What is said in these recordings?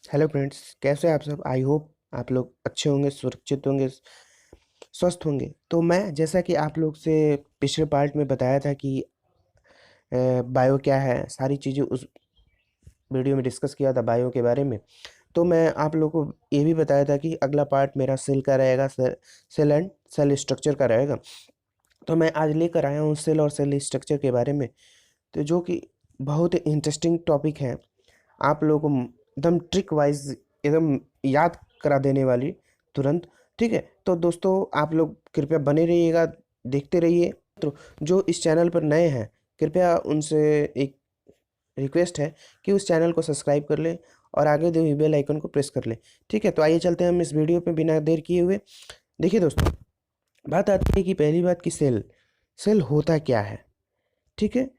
Hello friends, कैसे हैं आप सब। आई होप आप लोग अच्छे होंगे, सुरक्षित होंगे, स्वस्थ होंगे। तो मैं जैसा कि आप लोग से पिछले पार्ट में बताया था कि बायो क्या है, सारी चीज़ें उस वीडियो में डिस्कस किया था बायो के बारे में। तो मैं आप लोगों को ये भी बताया था कि अगला पार्ट मेरा सेल का रहेगा, सेल एंड सेल स्ट्रक्चर का रहेगा। तो मैं आज लेकर आया हूँ सेल और सेल स्ट्रक्चर के बारे में, तो जो कि बहुत ही इंटरेस्टिंग टॉपिक है। आप लोगों को एकदम ट्रिक वाइज एकदम याद करा देने वाली तुरंत। ठीक है, तो दोस्तों आप लोग कृपया बने रहिएगा, देखते रहिए। तो जो इस चैनल पर नए हैं, कृपया उनसे एक रिक्वेस्ट है कि उस चैनल को सब्सक्राइब कर ले और आगे दी हुई बेल आइकन को प्रेस कर ले। ठीक है, तो आइए चलते हैं हम इस वीडियो पे बिना देर किए हुए। देखिए दोस्तों, बात आती है कि पहली बात कि सेल सेल होता क्या है। ठीक है,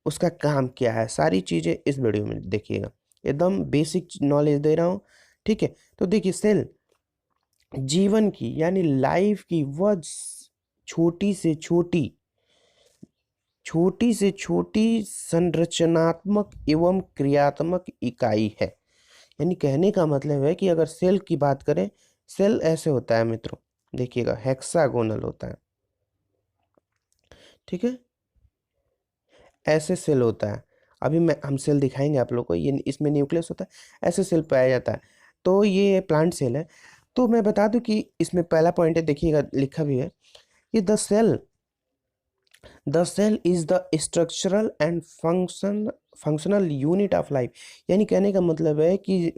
उसका काम क्या है, सारी चीज़ें इस वीडियो में देखिएगा। एकदम बेसिक नॉलेज दे रहा हूँ। ठीक है, तो देखिए सेल जीवन की यानी लाइफ की वह छोटी से छोटी छोटी से छोटी संरचनात्मक एवं क्रियात्मक इकाई है। यानी कहने का मतलब है कि अगर सेल की बात करें, सेल ऐसे होता है मित्रों, देखिएगा हेक्सागोनल होता है। ठीक है, ऐसे सेल होता है। अभी मैं हम सेल दिखाएंगे आप लोग को। ये इसमें न्यूक्लियस होता है, ऐसे सेल पाया जाता है। तो ये प्लांट सेल है। तो मैं बता दूं कि इसमें पहला पॉइंट है, देखिएगा लिखा भी है कि the cell is the structural and functional unit of life. यानी कहने का मतलब है कि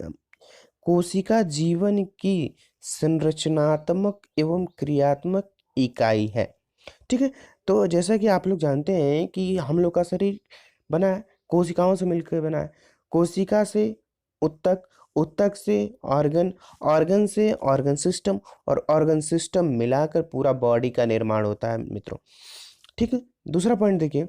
कोशिका जीवन की संरचनात्मक एवं क्रियात्मक इकाई है। ठीक है, तो जैसा कि आप लोग जानते हैं कि हम लोग का शरीर बना है, कोशिकाओं से मिलकर बना है। कोशिका से उत्तक, उत्तक से ऑर्गन, ऑर्गन से ऑर्गन सिस्टम, और ऑर्गन सिस्टम मिलाकर पूरा बॉडी का निर्माण होता है मित्रों। ठीक है, दूसरा पॉइंट देखिए,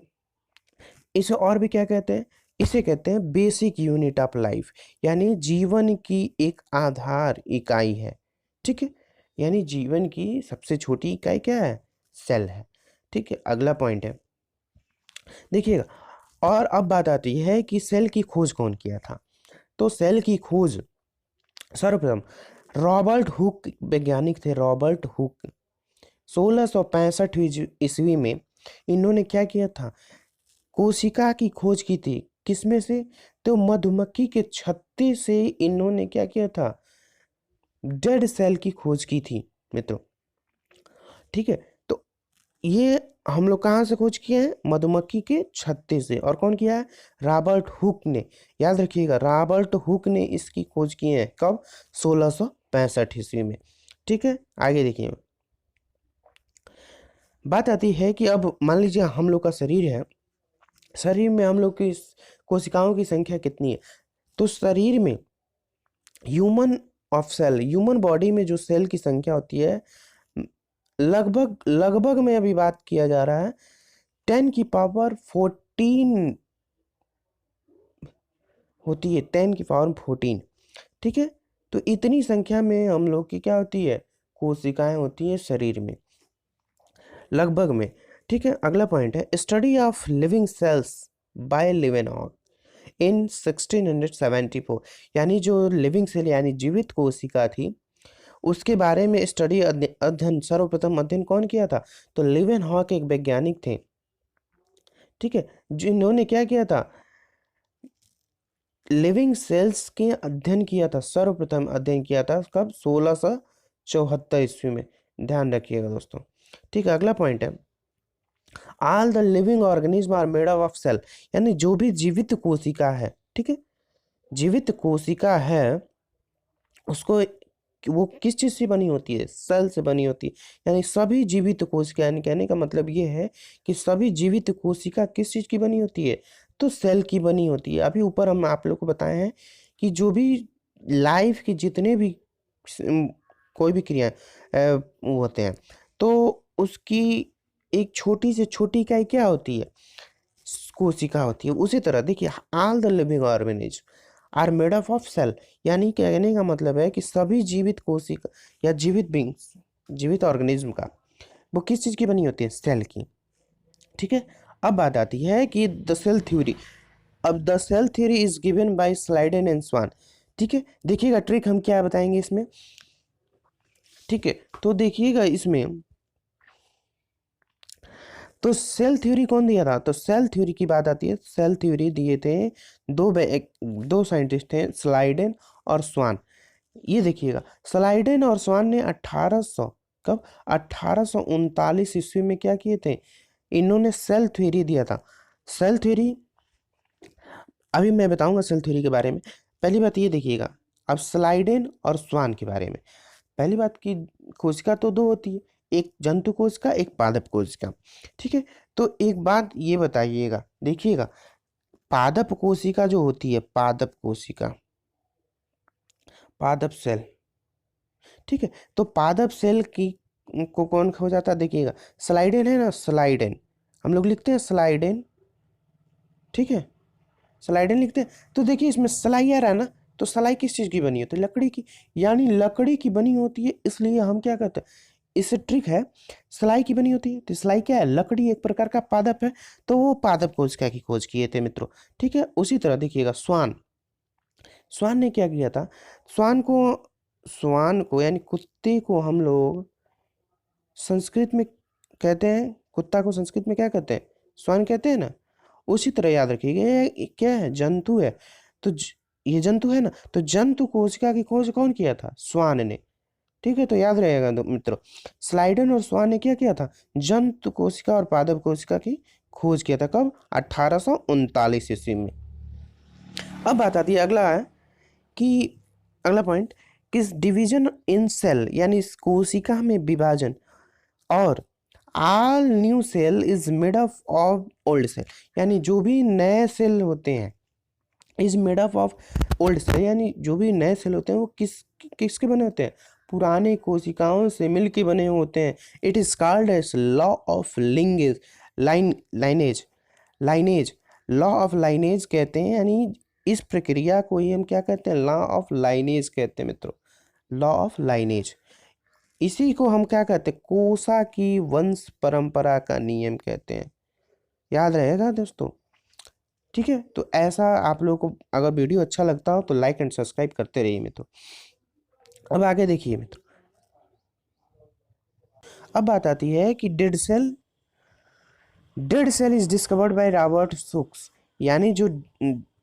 इसे और भी क्या कहते हैं, इसे कहते हैं बेसिक यूनिट ऑफ लाइफ। यानी जीवन की एक आधार इकाई है। ठीक है, यानी जीवन की सबसे छोटी इकाई क्या है, सेल है। ठीक है, अगला पॉइंट है, देखिएगा। और अब बात आती है कि सेल की खोज कौन किया था। तो सेल की खोज सर्वप्रथम रॉबर्ट हुक वैज्ञानिक थे, रॉबर्ट हुक। 1665 ईस्वी में इन्होंने क्या किया था, कोशिका की खोज की थी। किसमें से, तो मधुमक्खी के छत्ते से इन्होंने क्या किया था, डेड सेल की खोज की थी मित्रों। ठीक है, तो ये हम लोग कहाँ से खोज किए हैं, मधुमक्खी के छत्ते से। और कौन किया है, रॉबर्ट हुक ने। याद रखिएगा, रॉबर्ट हुक ने इसकी खोज की है। कब, 1665 ईस्वी में। ठीक है, आगे देखिए, बात आती है कि अब मान लीजिए हम लोग का शरीर है, शरीर में हम लोग की कोशिकाओं की संख्या कितनी है। तो शरीर में human of cell, human body में जो सेल की संख्या होती है, लगभग लगभग में अभी बात किया जा रहा है 10 की पावर 14 होती है, 10 की पावर 14। ठीक है, तो इतनी संख्या में हम लोग की क्या होती है, कोशिकाएं होती है शरीर में, लगभग में। ठीक है, अगला पॉइंट है study of living cells by Leeuwenhoek in 1674। यानी जो लिविंग सेल यानी जीवित कोशिका थी, उसके बारे में स्टडी अध्ययन सर्वप्रथम अध्ययन कौन किया था, तो लिवेनहॉक एक वैज्ञानिक थे। ठीक है, जिन्होंने क्या किया था, लिविंग सेल्स के अध्ययन किया था, सर्वप्रथम अध्ययन किया था। कब, 1674 ईस्वी में। ध्यान रखिएगा दोस्तों। ठीक है, अगला पॉइंट है all the living organism are made of cell. यानी जो भी जीवित कोशिका है, ठीक है, जीवित कोशिका है, उसको वो किस चीज से बनी होती है, सेल से बनी होती है। यानी सभी जीवित कोशिका, यानी कहने का मतलब ये है कि सभी जीवित कोशिका किस चीज की बनी होती है, तो सेल की बनी होती है। अभी ऊपर हम आप लोग को बताए हैं कि जो भी लाइफ के जितने भी कोई भी क्रिया वो होते हैं, तो उसकी एक छोटी से छोटी इकाई क्या होती है, कोशिका होती है। उसी तरह देखिए, all the living organism are made of cell. यानी कहने का मतलब है कि सभी जीवित कोशिका या जीवित बींग्स, जीवित ऑर्गेनिज्म का वो किस चीज की बनी होती है, सेल की। ठीक है, अब बात आती है कि द सेल थ्योरी। अब the cell theory is given by Schleiden and Schwann. ठीक है, देखिएगा ट्रिक हम क्या बताएंगे इसमें। ठीक है, तो देखिएगा इसमें, तो सेल थ्योरी कौन दिया था, तो सेल थ्योरी की बात आती है, सेल थ्योरी दिए थे दो साइंटिस्ट थे, स्लाइडेन और स्वान। ये देखिएगा, स्लाइडेन और स्वान ने 1800 कब 1839 ईस्वी में क्या किए थे, इन्होंने सेल थ्योरी दिया था। सेल थ्योरी, अभी मैं बताऊंगा सेल थ्योरी के बारे में। पहली बात ये देखिएगा, अब स्लाइडेन और स्वान के बारे में। पहली बात की कोशिका तो दो होती है, एक जंतु कोशिका, एक पादप कोशिका। ठीक है, तो एक बात ये बताइएगा, देखिएगा, पादप कोशिका जो होती है, पादप कोशिका, पादप सेल, ठीक है, तो पादप सेल की को कौन खो जाता है, देखिएगा, स्लाइडेन है ना, स्लाइडेन, हम लोग लिखते हैं स्लाइडेन, ठीक है, स्लाइडेन लिखते हैं। तो देखिए इसमें सलाई आ रहा है ना, तो सलाई किस चीज़ की बनी होती है, लकड़ी की, यानी लकड़ी की बनी होती है, इसलिए हम क्या कहते हैं, इससे ट्रिक है, सलाई की बनी होती है, तो सलाई क्या है, लकड़ी एक प्रकार का पादप है, तो वो पादप कोशिका की खोज किए थे मित्रों। ठीक है, उसी तरह देखिएगा स्वान, स्वान ने क्या किया था, स्वान को स्वान को यानी कुत्ते को हम लोग संस्कृत में कहते हैं, कुत्ता को संस्कृत में क्या कहते हैं, स्वान कहते हैं ना। उसी तरह याद रखिएगा, ये क्या है, जंतु है, तो ये जंतु है ना, तो जंतु कोशिका की खोज कौन किया था, स्वान ने। ठीक है, तो याद रहेगा मित्रों, स्लाइडन और स्वान ने क्या किया था, जंतु कोशिका और पादप कोशिका की खोज किया था, कब 1839 ईस्वी में। अब बात आती है, अगला है कि अगला पॉइंट, किस डिवीजन इन सेल यानी इस कोशिका में विभाजन, और all new cell is made up of old cell, यानी जो भी नए सेल होते हैं, is made up of old cell, यानी जो भी नए सेल होते हैं वो किसके बने होते हैं, पुराने कोशिकाओं से मिलके बने होते हैं। It is called as law of lineage lineage lineage law of lineage कहते हैं, यानी इस प्रक्रिया को ही हम क्या कहते हैं, लॉ ऑफ लाइनेज कहते हैं मित्रों, लॉ ऑफ लाइनेज। इसी को हम क्या कहते हैं, कोसा की वंश परंपरा का नियम कहते हैं, याद रहेगा दोस्तों। ठीक है, तो ऐसा आप लोगों को अगर वीडियो अच्छा लगता हो तो लाइक एंड सब्सक्राइब करते रहिए मित्रों। अब आगे देखिए मित्रों, अब बात आती है कि dead cell is discovered by Robert सुक्स, यानी जो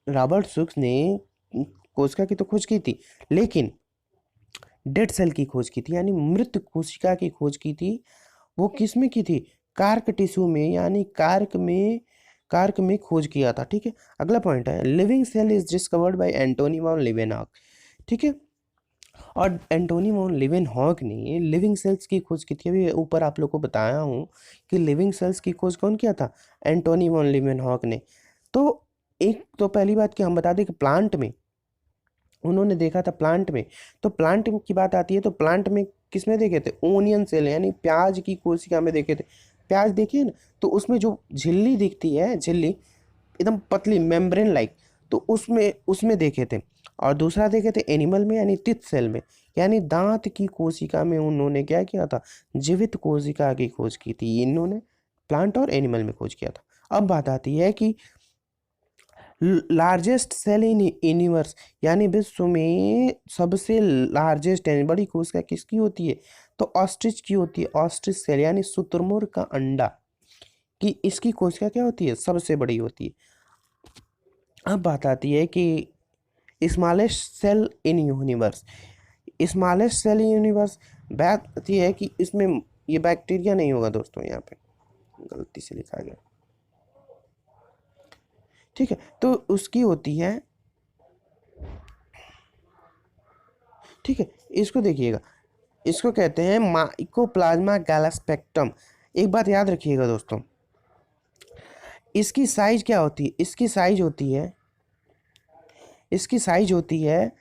रॉबर्ट सुक्स ने कोशिका की तो खोज की थी, लेकिन डेड सेल की खोज की थी, यानी मृत कोशिका की खोज की थी, वो किस में की थी, कार्क टिश्यू में, यानी कार्क में खोज किया था। ठीक है, अगला पॉइंट है, living cell is discovered by Antonie van Leeuwenhoek. ठीक है, और एंटोनी वॉन लीवेनहॉक ने लिविंग सेल्स की खोज की थी, अभी ऊपर आप लोग को बताया हूँ कि लिविंग सेल्स की खोज कौन किया था, एंटोनी वॉन लीवेनहॉक ने। तो एक तो पहली बात कि हम बता दें कि प्लांट में उन्होंने देखा था, प्लांट में, तो प्लांट की बात आती है, तो प्लांट में किस में देखे थे, ओनियन सेल, यानी प्याज की कोशिका में देखे थे। प्याज देखिए ना, तो उसमें जो झिल्ली दिखती है, झिल्ली एकदम पतली मेम्ब्रेन लाइक, तो उसमें उसमें देखे थे। और दूसरा देखे थे एनिमल में, यानी टिथ सेल में, यानी दांत की कोशिका में उन्होंने क्या किया था, जीवित कोशिका की खोज की थी, इन्होंने प्लांट और एनिमल में खोज किया था। अब बात आती है कि लार्जेस्ट सेल इन यूनिवर्स, यानी विश्व में सबसे लार्जेस्ट यानी बड़ी कोशिका किसकी होती है, तो ऑस्ट्रिच की होती है, ऑस्ट्रिच सेल, यानी शुतुरमुर्ग का अंडा कि इसकी कोशिका क्या होती है, सबसे बड़ी होती है। अब बात आती है कि smallest cell in universe, smallest cell in universe, बात आती है कि इसमें ये बैक्टीरिया नहीं होगा दोस्तों, यहाँ पे गलती से लिखा गया। ठीक है, तो उसकी होती है, ठीक है, इसको देखिएगा, इसको कहते हैं माइकोप्लाज्मा गैलास्पेक्टम। एक बात याद रखिएगा दोस्तों, इसकी साइज क्या होती है, इसकी साइज होती है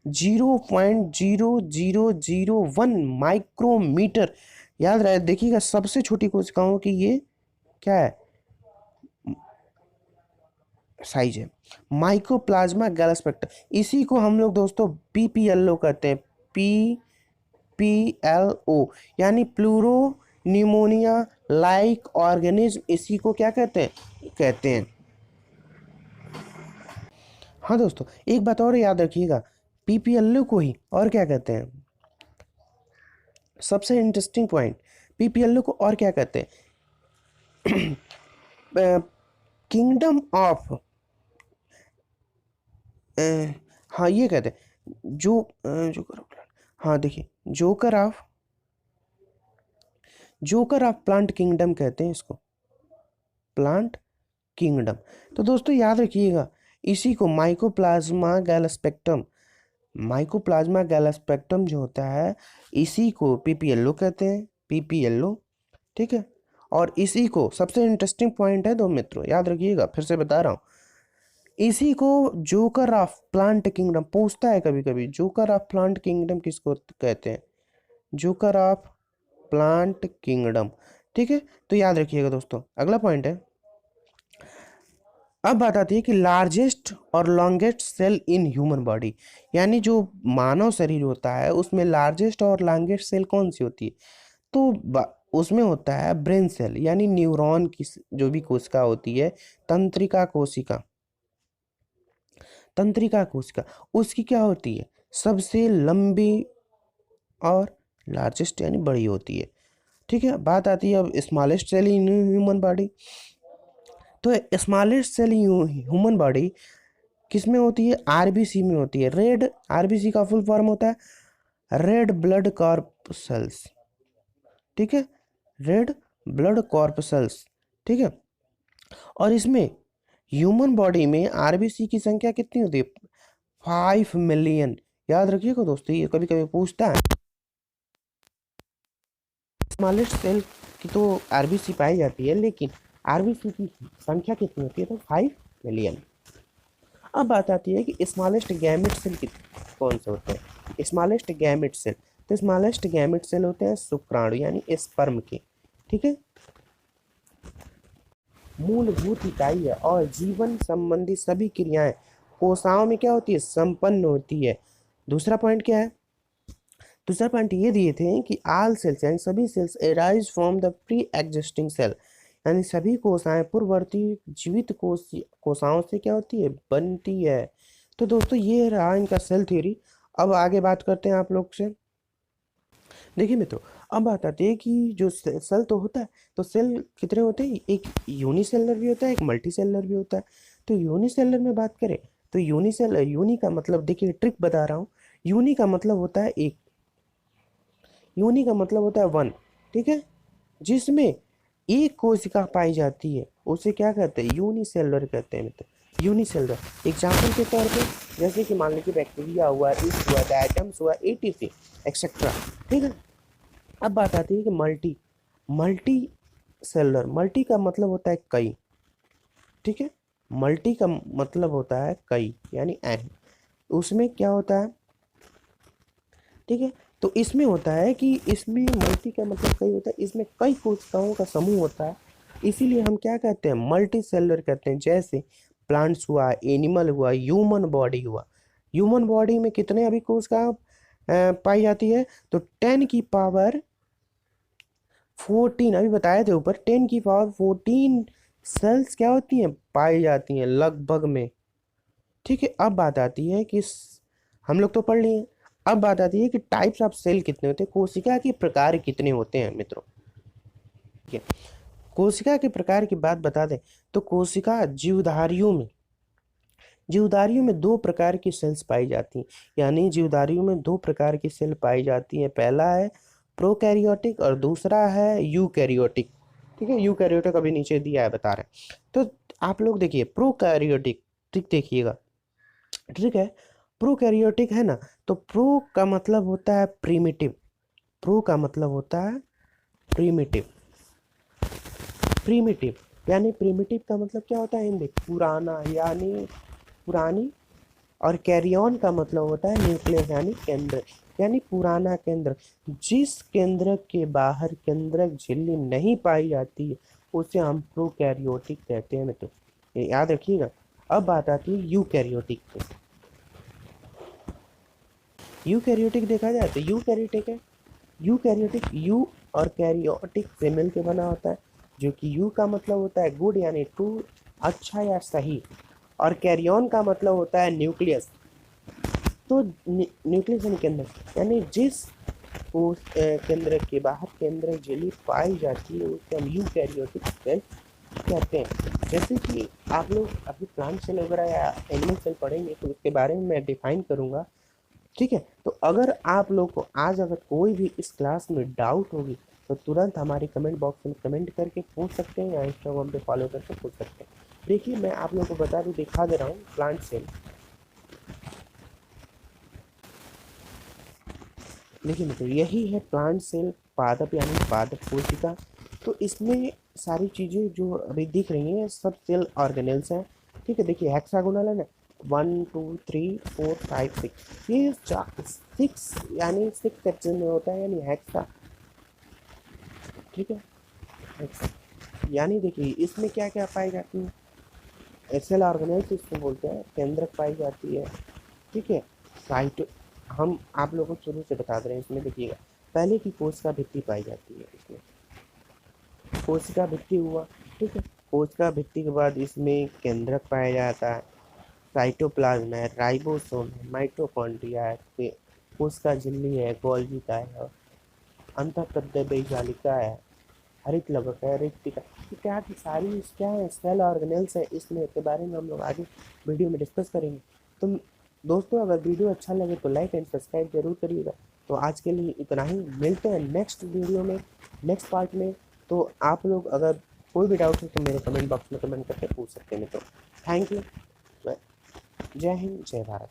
0.0001 माइक्रोमीटर। याद रहे, देखिएगा सबसे छोटी कोशिकाओं की ये क्या है, साइज है, माइकोप्लाज्मा गैलास्पेक्टम। इसी को हम लोग दोस्तों पीपीएलओ कहते हैं, पीपीएलओ, यानी प्लूरो न्यूमोनिया लाइक ऑर्गेनिज्म, इसी को क्या कहते हैं। हाँ दोस्तों, एक बात और याद रखिएगा पीपीएलयू को ही और क्या कहते हैं, सबसे इंटरेस्टिंग पॉइंट, पीपीएलयू को और क्या कहते हैं, किंगडम ऑफ, हाँ ये कहते हैं जोकर, हाँ देखिए जोकर ऑफ प्लांट किंगडम कहते हैं इसको, प्लांट किंगडम। तो दोस्तों याद रखिएगा, इसी को माइकोप्लाज्मा गैलास्पेक्टम जो होता है, इसी को पीपीएलओ कहते हैं, पीपीएलओ, ठीक है। और इसी को, सबसे इंटरेस्टिंग पॉइंट है दो मित्रों, याद रखिएगा, फिर से बता रहा हूँ, इसी को जोकर ऑफ प्लांट किंगडम पूछता है कभी कभी, जोकर ऑफ प्लांट किंगडम किसको कहते हैं, जोकर ऑफ प्लांट किंगडम, ठीक है। तो याद रखिएगा दोस्तों, अगला पॉइंट है, अब बात आती है कि लार्जेस्ट और longest cell in human body, यानी जो मानव शरीर होता है उसमें लार्जेस्ट और लॉन्गेस्ट सेल कौन सी होती है, तो उसमें होता है ब्रेन सेल, यानी न्यूरॉन की जो भी कोशिका होती है, तंत्रिका कोशिका, तंत्रिका कोशिका, उसकी क्या होती है, सबसे लंबी और लार्जेस्ट यानी बड़ी होती है, ठीक है। बात आती है अब smallest cell in human body, तो स्मॉलेस्ट सेल ह्यूमन बॉडी किस में होती है, आरबीसी में होती है। रेड, आरबीसी का फुल फॉर्म होता है रेड ब्लड कॉर्पसेल्स, ठीक है, रेड ब्लड कॉर्पसेल्स, ठीक है। और इसमें ह्यूमन बॉडी में आरबीसी की संख्या कितनी होती है, 5 मिलियन। याद रखिएगा दोस्तों, ये कभी कभी पूछता है, स्मॉलेस्ट सेल की तो आरबीसी पाई जाती है, लेकिन आरबीसी की संख्या कितनी होती है, तो 5 मिलियन। अब बात आती है कि स्मॉलेस्ट गैमेट सेल कौन से होते हैं, स्मॉलेस्ट गैमेट सेल, तो स्मॉलेस्ट गैमेट सेल होते हैं शुक्राणु यानी स्पर्म के, ठीक है। मूलभूत इकाई है और जीवन संबंधी सभी क्रियाएं कोशिकाओं में क्या होती है, संपन्न होती है। दूसरा पॉइंट क्या है, दूसरा पॉइंट ये दिए थे कि आल सेल्स यानी सभी cells arise from the pre existing cell, यानी सभी कोशिकाएं पूर्ववर्ती जीवित कोशिकाओं से क्या होती है, बनती है। तो दोस्तों ये रहा इनका सेल थ्योरी। अब आगे बात करते हैं आप लोग से। देखिए मित्रों, अब बात आती है कि जो सेल तो होता है, तो सेल कितने होते हैं, एक यूनिसेलर भी होता है, एक मल्टी सेलर भी होता है। तो यूनिसेलर में बात करें तो यूनी का मतलब, देखिए ट्रिक बता रहा हूँ, यूनी का मतलब होता है एक, यूनी का मतलब होता है 1, ठीक है, जिसमें एक कोशिका पाई जाती है उसे क्या कहते हैं, यूनिसेलर कहते हैं मित्र, यूनिसेलर। एग्जाम्पल के तौर पे जैसे कि मान लीजिए बैक्टीरिया हुआ, ईस्ट हुआ, डायटम्स हुआ, एटीसी एक्सेट्रा, ठीक है। अब बात आती है कि मल्टी सेलर, मल्टी का मतलब होता है कई, ठीक है, मल्टी का मतलब होता है कई यानी एन, उसमें क्या होता है, ठीक है। तो इसमें होता है कि इसमें मल्टी का मतलब कई होता है, इसमें कई कोशिकाओं का समूह होता है, इसीलिए हम क्या कहते हैं, मल्टी सेलुलर कहते हैं। जैसे प्लांट्स हुआ, एनिमल हुआ, ह्यूमन बॉडी हुआ, ह्यूमन बॉडी में कितने अभी कोशिका पाई जाती है, तो 10 की पावर 14, अभी बताए थे ऊपर, 10 की पावर 14 सेल्स क्या होती हैं, पाई जाती हैं लगभग में, ठीक है। अब बात आती है कि हम लोग तो पढ़ लिए, अब बात आती है कि टाइप्स ऑफ सेल कितने होते हैं, कोशिका के प्रकार कितने होते हैं मित्रों, ठीक है। कोशिका के प्रकार की बात बता दें तो कोशिका जीवधारियों में 2 प्रकार की सेल्स पाई जाती हैं, यानी जीवधारियों में 2 प्रकार की सेल पाई जाती हैं। पहला है प्रोकैरियोटिक और दूसरा है यूकैरियोटिक, ठीक है। यूकैरियोटिक अभी नीचे दिया है, बता रहे हैं। तो आप लोग देखिए प्रोकैरियोटिक, ठीक देखिएगा, ठीक है। प्रोकैरियोटिक है ना, तो प्रो का मतलब होता है प्रीमिटिव, प्रो का मतलब होता है प्रीमिटिव, प्रीमिटिव यानी प्रीमिटिव का मतलब क्या होता है, इन देख पुराना यानी पुरानी, और कैरियन का मतलब होता है न्यूक्लियस यानी केंद्र, यानी पुराना केंद्र। जिस केंद्र के बाहर केंद्रक झिल्ली नहीं पाई जाती है उसे हम प्रोकैरियोटिक कहते हैं मित्रों, ये याद रखिएगा। अब बात आती है यूकैरियोटिक पे। यूकैरियोटिक देखा जाए तो यूकैरियोटिक है, यूकैरियोटिक यू और कैरियोटिक से मिल के बना होता है, जो कि यू का मतलब होता है गुड यानी ट्रू, अच्छा या सही, और कैरियन का मतलब होता है न्यूक्लियस, तो न्यूक्लियस यानी केंद्र, यानी जिस कोश केंद्र के बाहर केंद्र झिल्ली पाई जाती है उसे हम यूकैरियोटिक सेल कहते हैं। जैसे कि आप लोग अभी प्लांट सेल वगैरह या एनिमल सेल पढ़ेंगे तो उसके बारे में मैं डिफाइन करूँगा, ठीक है। तो अगर आप लोग को आज अगर कोई भी इस क्लास में डाउट होगी तो तुरंत हमारे कमेंट बॉक्स में कमेंट करके पूछ सकते हैं या इंस्टाग्राम पे फॉलो करके पूछ सकते हैं। देखिए मैं आप लोगों को बता दूं, दिखा दे रहा हूँ प्लांट सेल। देखिए मित्रों, यही है प्लांट सेल, पादप यानी पादप कोशिका। तो इसमें सारी चीज़ें जो अभी दिख रही हैं सब सेल ऑर्गेनेल्स हैं, ठीक है। देखिए हेक्सागोनल है ना, 1 2 3 4 5 6, ये 6 यानी 6 सेक्शन में होता है, यानी हेक्सा, ठीक है। हेक्सा यानी देखिए इसमें क्या क्या पाई जाती है, सेल ऑर्गेनेल्स इसको बोलते हैं, केंद्रक पाई जाती है, ठीक है। साइटो, हम आप लोगों को शुरू से बता दे रहे हैं। इसमें देखिएगा पहले की कोशिका भित्ति पाई जाती है, इसमें कोशिका भित्ति हुआ, ठीक है। कोशिका भित्ति के बाद इसमें केंद्रक पाया जाता है, साइटोप्लाज्म है, राइबोसोम है, माइटोकॉन्ड्रिया है, कोशिका झिल्ली है, गोल्गी का है, अंतःप्रद्य बीजालिका है, हरित लवक है, रिक्तिका इत्यादि सारी क्या है, सेल ऑर्गेनेल्स है। इसमें के बारे में हम लोग आगे वीडियो में डिस्कस करेंगे। तो दोस्तों अगर वीडियो अच्छा लगे तो लाइक एंड सब्सक्राइब जरूर करिएगा। तो आज के लिए इतना ही, मिलते हैं नेक्स्ट वीडियो में, नेक्स्ट पार्ट में। तो आप लोग अगर कोई भी डाउट है तो मेरे कमेंट बॉक्स में कमेंट करके पूछ सकते हैं। तो थैंक यू, जय हिंद, जय भारत।